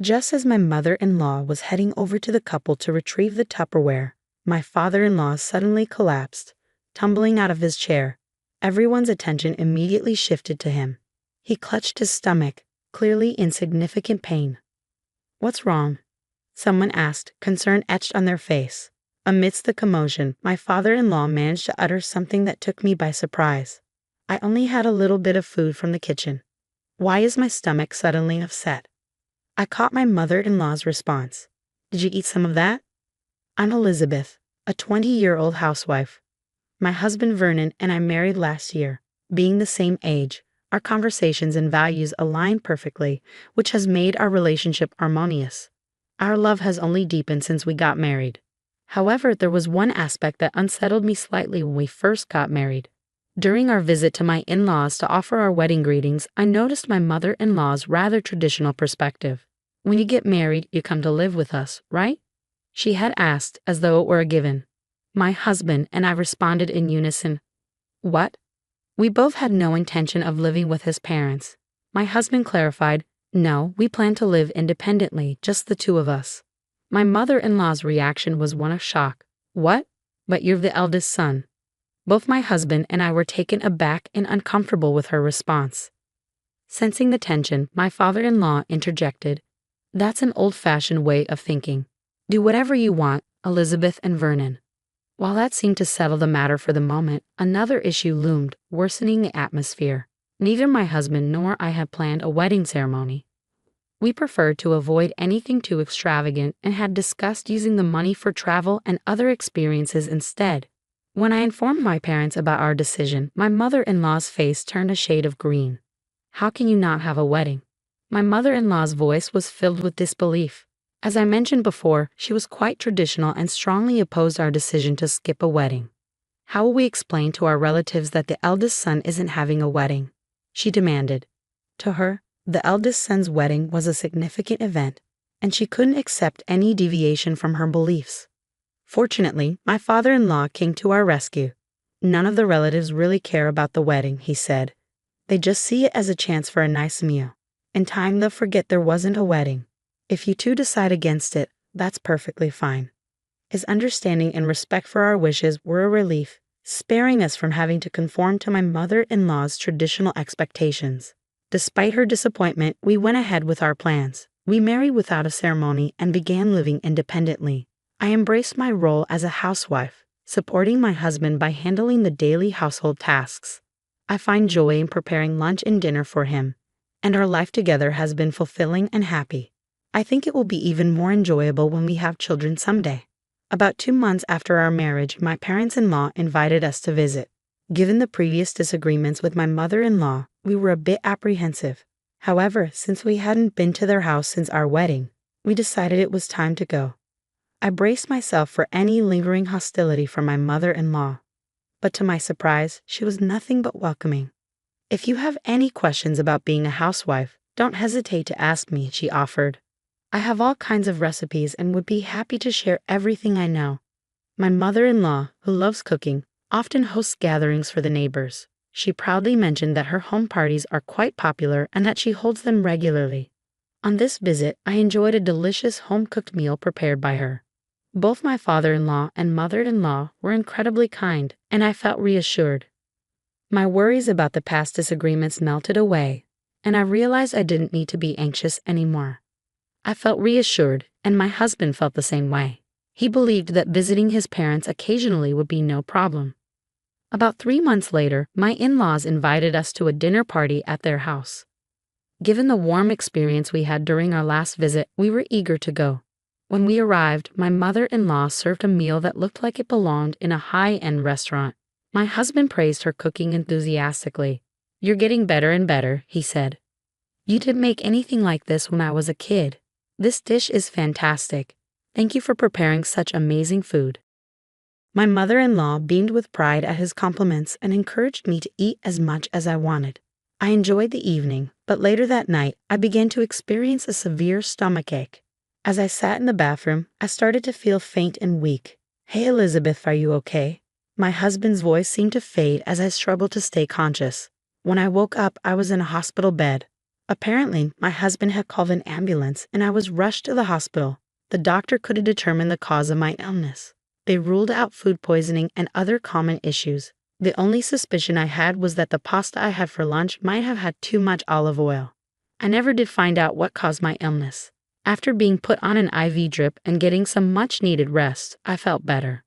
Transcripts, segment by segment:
Just as my mother-in-law was heading over to the couple to retrieve the Tupperware, my father-in-law suddenly collapsed, tumbling out of his chair. Everyone's attention immediately shifted to him. He clutched his stomach, clearly in significant pain. "What's wrong?" someone asked, concern etched on their face. Amidst the commotion, my father-in-law managed to utter something that took me by surprise. "I only had a little bit of food from the kitchen. Why is my stomach suddenly upset?" I caught my mother-in-law's response. "Did you eat some of that?" "I'm Elizabeth, a 20-year-old housewife. My husband Vernon and I married last year. Being the same age, our conversations and values align perfectly, which has made our relationship harmonious. Our love has only deepened since we got married. However, there was one aspect that unsettled me slightly when we first got married. During our visit to my in-laws to offer our wedding greetings, I noticed my mother-in-law's rather traditional perspective. "When you get married, you come to live with us, right?" she had asked as though it were a given. My husband and I responded in unison. "What?" We both had no intention of living with his parents. My husband clarified, "No, we plan to live independently, just the two of us." My mother-in-law's reaction was one of shock. "What? But you're the eldest son." Both my husband and I were taken aback and uncomfortable with her response. Sensing the tension, my father-in-law interjected, "That's an old-fashioned way of thinking. Do whatever you want, Elizabeth and Vernon." While that seemed to settle the matter for the moment, another issue loomed, worsening the atmosphere. Neither my husband nor I had planned a wedding ceremony. We preferred to avoid anything too extravagant and had discussed using the money for travel and other experiences instead. When I informed my parents about our decision, my mother-in-law's face turned a shade of green. "How can you not have a wedding?" My mother-in-law's voice was filled with disbelief. As I mentioned before, she was quite traditional and strongly opposed our decision to skip a wedding. "How will we explain to our relatives that the eldest son isn't having a wedding?" she demanded. To her, the eldest son's wedding was a significant event, and she couldn't accept any deviation from her beliefs. Fortunately, my father-in-law came to our rescue. "None of the relatives really care about the wedding," he said. "They just see it as a chance for a nice meal. In time they'll forget there wasn't a wedding. If you two decide against it, that's perfectly fine." His understanding and respect for our wishes were a relief, sparing us from having to conform to my mother-in-law's traditional expectations. Despite her disappointment, we went ahead with our plans. We married without a ceremony and began living independently. I embraced my role as a housewife, supporting my husband by handling the daily household tasks. I find joy in preparing lunch and dinner for him, and our life together has been fulfilling and happy. I think it will be even more enjoyable when we have children someday. About 2 months after our marriage, my parents-in-law invited us to visit. Given the previous disagreements with my mother-in-law, we were a bit apprehensive. However, since we hadn't been to their house since our wedding, we decided it was time to go. I braced myself for any lingering hostility from my mother-in-law, but to my surprise, she was nothing but welcoming. "If you have any questions about being a housewife, don't hesitate to ask me," she offered. "I have all kinds of recipes and would be happy to share everything I know." My mother-in-law, who loves cooking, often hosts gatherings for the neighbors. She proudly mentioned that her home parties are quite popular and that she holds them regularly. On this visit, I enjoyed a delicious home-cooked meal prepared by her. Both my father-in-law and mother-in-law were incredibly kind, and I felt reassured. My worries about the past disagreements melted away, and I realized I didn't need to be anxious anymore. I felt reassured, and my husband felt the same way. He believed that visiting his parents occasionally would be no problem. About 3 months later, my in-laws invited us to a dinner party at their house. Given the warm experience we had during our last visit, we were eager to go. When we arrived, my mother-in-law served a meal that looked like it belonged in a high-end restaurant. My husband praised her cooking enthusiastically. "You're getting better and better," he said. "You didn't make anything like this when I was a kid. This dish is fantastic. Thank you for preparing such amazing food." My mother-in-law beamed with pride at his compliments and encouraged me to eat as much as I wanted. I enjoyed the evening, but later that night, I began to experience a severe stomachache. As I sat in the bathroom, I started to feel faint and weak. "Hey, Elizabeth, are you okay?" My husband's voice seemed to fade as I struggled to stay conscious. When I woke up, I was in a hospital bed. Apparently, my husband had called an ambulance and I was rushed to the hospital. The doctor couldn't determine the cause of my illness. They ruled out food poisoning and other common issues. The only suspicion I had was that the pasta I had for lunch might have had too much olive oil. I never did find out what caused my illness. After being put on an IV drip and getting some much-needed rest, I felt better.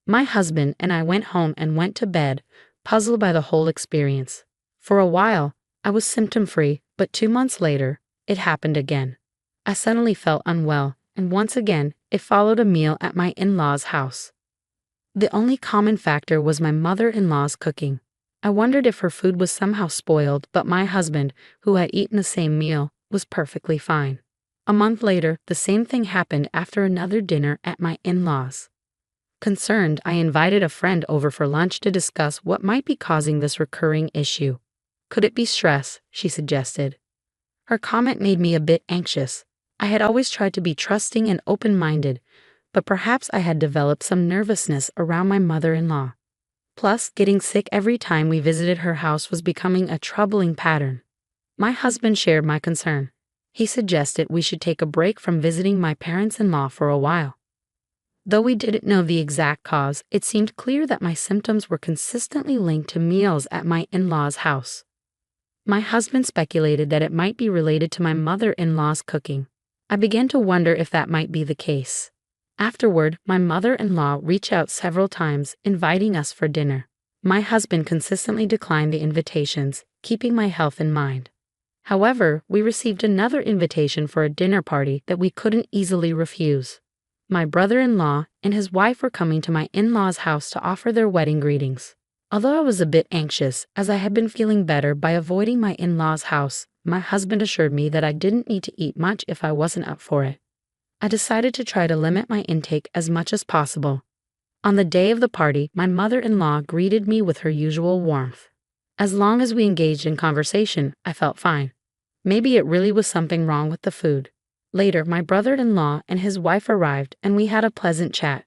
My husband and I went home and went to bed, puzzled by the whole experience. For a while, I was symptom-free, but 2 months later, it happened again. I suddenly felt unwell, and once again, it followed a meal at my in-laws' house. The only common factor was my mother-in-law's cooking. I wondered if her food was somehow spoiled, but my husband, who had eaten the same meal, was perfectly fine. A month later, the same thing happened after another dinner at my in-laws. Concerned, I invited a friend over for lunch to discuss what might be causing this recurring issue. Could it be stress? She suggested. Her comment made me a bit anxious. I had always tried to be trusting and open-minded, but perhaps I had developed some nervousness around my mother-in-law. Plus, getting sick every time we visited her house was becoming a troubling pattern. My husband shared my concern. He suggested we should take a break from visiting my parents-in-law for a while. Though we didn't know the exact cause, it seemed clear that my symptoms were consistently linked to meals at my in-law's house. My husband speculated that it might be related to my mother-in-law's cooking. I began to wonder if that might be the case. Afterward, my mother-in-law reached out several times, inviting us for dinner. My husband consistently declined the invitations, keeping my health in mind. However, we received another invitation for a dinner party that we couldn't easily refuse. My brother-in-law and his wife were coming to my in-laws' house to offer their wedding greetings. Although I was a bit anxious, as I had been feeling better by avoiding my in-laws' house, my husband assured me that I didn't need to eat much if I wasn't up for it. I decided to try to limit my intake as much as possible. On the day of the party, my mother-in-law greeted me with her usual warmth. As long as we engaged in conversation, I felt fine. Maybe it really was something wrong with the food. Later, my brother-in-law and his wife arrived and we had a pleasant chat.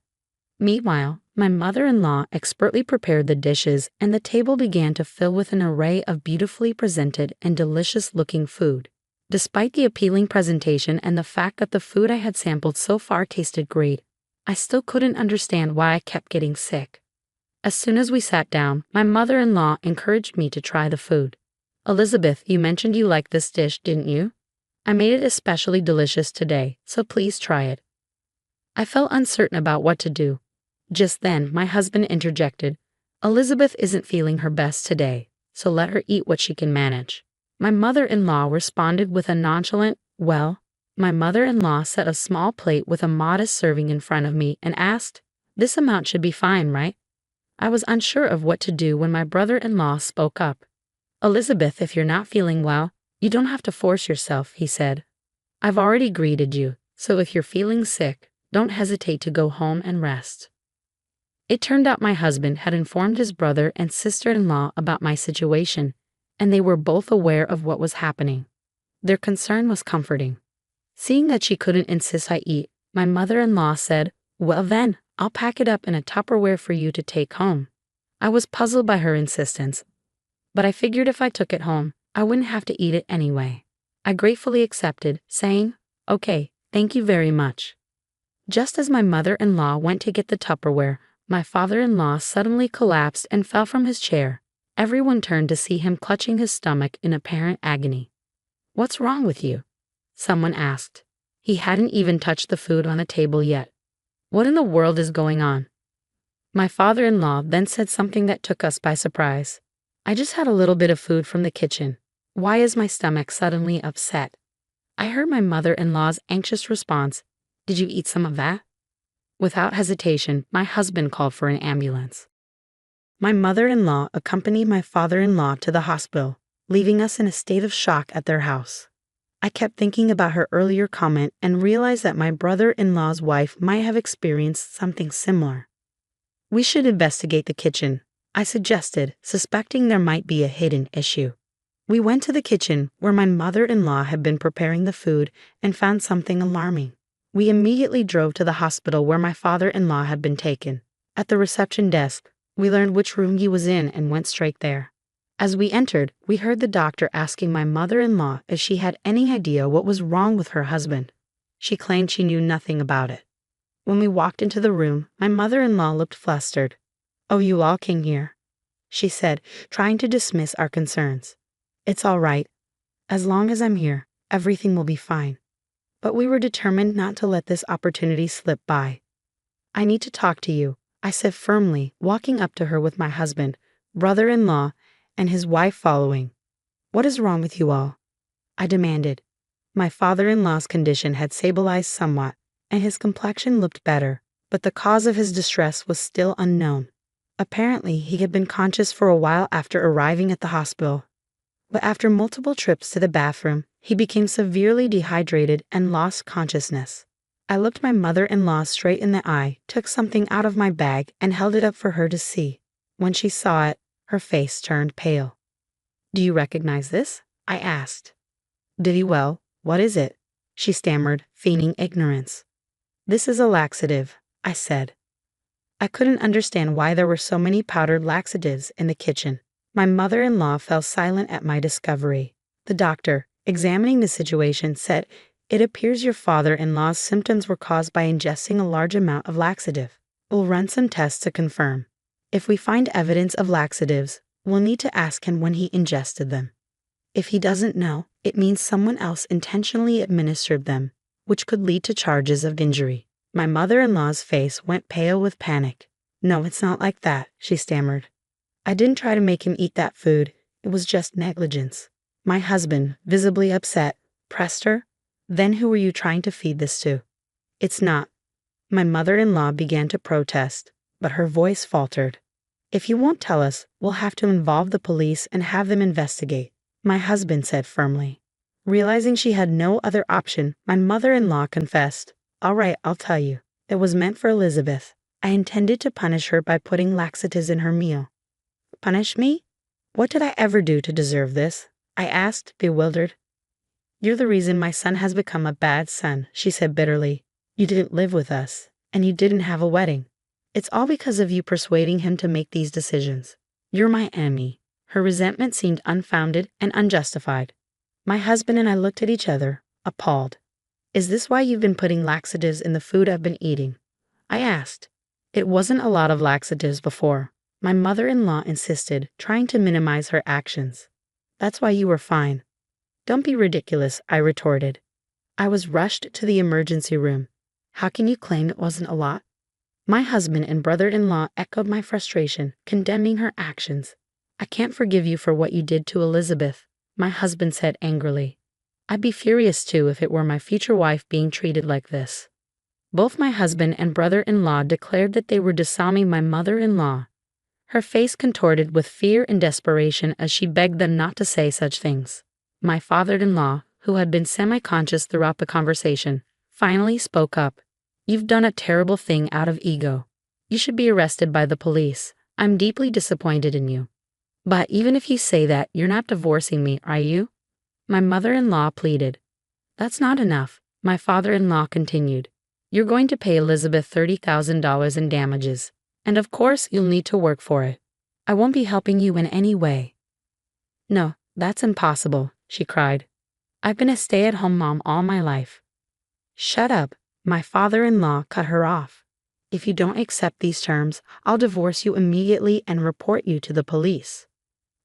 Meanwhile, my mother-in-law expertly prepared the dishes and the table began to fill with an array of beautifully presented and delicious-looking food. Despite the appealing presentation and the fact that the food I had sampled so far tasted great, I still couldn't understand why I kept getting sick. As soon as we sat down, my mother-in-law encouraged me to try the food. "Elizabeth, you mentioned you liked this dish, didn't you? I made it especially delicious today, so please try it." I felt uncertain about what to do. Just then, my husband interjected, "Elizabeth isn't feeling her best today, so let her eat what she can manage." My mother-in-law responded with a nonchalant, "Well." My mother-in-law set a small plate with a modest serving in front of me and asked, "This amount should be fine, right?" I was unsure of what to do when my brother-in-law spoke up. "Elizabeth, if you're not feeling well, you don't have to force yourself," he said. "I've already greeted you, so if you're feeling sick, don't hesitate to go home and rest." It turned out my husband had informed his brother and sister-in-law about my situation, and they were both aware of what was happening. Their concern was comforting. Seeing that she couldn't insist I eat, my mother-in-law said, "Well then, I'll pack it up in a Tupperware for you to take home." I was puzzled by her insistence, but I figured if I took it home, I wouldn't have to eat it anyway. I gratefully accepted, saying, "Okay, thank you very much." Just as my mother-in-law went to get the Tupperware, my father-in-law suddenly collapsed and fell from his chair. Everyone turned to see him clutching his stomach in apparent agony. "What's wrong with you?" someone asked. He hadn't even touched the food on the table yet. "What in the world is going on?" My father-in-law then said something that took us by surprise. "I just had a little bit of food from the kitchen. Why is my stomach suddenly upset?" I heard my mother-in-law's anxious response, "Did you eat some of that?" Without hesitation, my husband called for an ambulance. My mother-in-law accompanied my father-in-law to the hospital, leaving us in a state of shock at their house. I kept thinking about her earlier comment and realized that my brother-in-law's wife might have experienced something similar. "We should investigate the kitchen," I suggested, suspecting there might be a hidden issue. We went to the kitchen, where my mother-in-law had been preparing the food, and found something alarming. We immediately drove to the hospital where my father-in-law had been taken. At the reception desk, we learned which room he was in and went straight there. As we entered, we heard the doctor asking my mother-in-law if she had any idea what was wrong with her husband. She claimed she knew nothing about it. When we walked into the room, my mother-in-law looked flustered. "Oh, you all came here," she said, trying to dismiss our concerns. "It's all right. As long as I'm here, everything will be fine." But we were determined not to let this opportunity slip by. "I need to talk to you," I said firmly, walking up to her with my husband, brother-in-law, and his wife following. "What is wrong with you all?" I demanded. My father-in-law's condition had stabilized somewhat, and his complexion looked better, but the cause of his distress was still unknown. Apparently, he had been conscious for a while after arriving at the hospital. But after multiple trips to the bathroom, he became severely dehydrated and lost consciousness. I looked my mother-in-law straight in the eye, took something out of my bag, and held it up for her to see. When she saw it, her face turned pale. "Do you recognize this?" I asked. "Did he? Well, what is it?" she stammered, feigning ignorance. "This is a laxative," I said. I couldn't understand why there were so many powdered laxatives in the kitchen. My mother-in-law fell silent at my discovery. The doctor, examining the situation, said, "It appears your father-in-law's symptoms were caused by ingesting a large amount of laxative. We'll run some tests to confirm. If we find evidence of laxatives, we'll need to ask him when he ingested them. If he doesn't know, it means someone else intentionally administered them, which could lead to charges of injury." My mother-in-law's face went pale with panic. "No, it's not like that," she stammered. "I didn't try to make him eat that food. It was just negligence." My husband, visibly upset, pressed her. "Then who were you trying to feed this to?" "It's not." My mother-in-law began to protest, but her voice faltered. "If you won't tell us, we'll have to involve the police and have them investigate," my husband said firmly. Realizing she had no other option, my mother-in-law confessed. "All right, I'll tell you. It was meant for Elizabeth. I intended to punish her by putting laxatives in her meal." "Punish me? What did I ever do to deserve this?" I asked, bewildered. "You're the reason my son has become a bad son," she said bitterly. "You didn't live with us, and you didn't have a wedding. It's all because of you persuading him to make these decisions. You're my enemy." Her resentment seemed unfounded and unjustified. My husband and I looked at each other, appalled. "Is this why you've been putting laxatives in the food I've been eating?" I asked. "It wasn't a lot of laxatives before," my mother-in-law insisted, trying to minimize her actions. "That's why you were fine." "Don't be ridiculous," I retorted. I was rushed to the emergency room. "How can you claim it wasn't a lot?" My husband and brother-in-law echoed my frustration, condemning her actions. "I can't forgive you for what you did to Elizabeth," my husband said angrily. "I'd be furious too if it were my future wife being treated like this." Both my husband and brother-in-law declared that they were disarming my mother-in-law. Her face contorted with fear and desperation as she begged them not to say such things. My father-in-law, who had been semi-conscious throughout the conversation, finally spoke up. "You've done a terrible thing out of ego. You should be arrested by the police. I'm deeply disappointed in you." "But even if you say that, you're not divorcing me, are you?" my mother-in-law pleaded. "That's not enough," my father-in-law continued. "You're going to pay Elizabeth $30,000 in damages, and of course you'll need to work for it. I won't be helping you in any way." "No, that's impossible," she cried. "I've been a stay-at-home mom all my life." "Shut up," my father-in-law cut her off. "If you don't accept these terms, I'll divorce you immediately and report you to the police."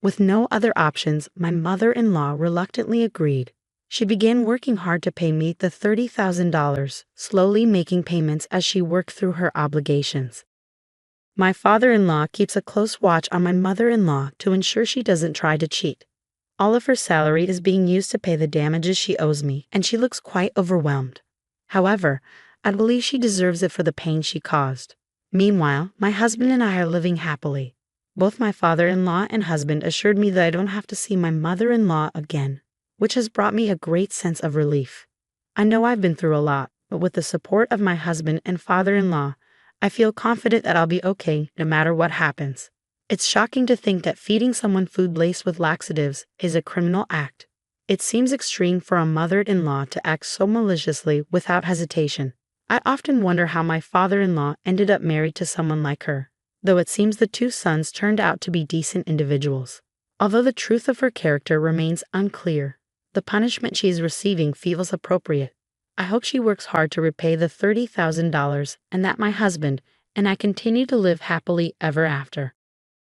With no other options, my mother-in-law reluctantly agreed. She began working hard to pay me the $30,000, slowly making payments as she worked through her obligations. My father-in-law keeps a close watch on my mother-in-law to ensure she doesn't try to cheat. All of her salary is being used to pay the damages she owes me, and she looks quite overwhelmed. However, I believe she deserves it for the pain she caused. Meanwhile, my husband and I are living happily. Both my father-in-law and husband assured me that I don't have to see my mother-in-law again, which has brought me a great sense of relief. I know I've been through a lot, but with the support of my husband and father-in-law, I feel confident that I'll be okay no matter what happens. It's shocking to think that feeding someone food laced with laxatives is a criminal act. It seems extreme for a mother-in-law to act so maliciously without hesitation. I often wonder how my father-in-law ended up married to someone like her, though it seems the two sons turned out to be decent individuals. Although the truth of her character remains unclear, the punishment she is receiving feels appropriate. I hope she works hard to repay the $30,000 and that my husband and I continue to live happily ever after.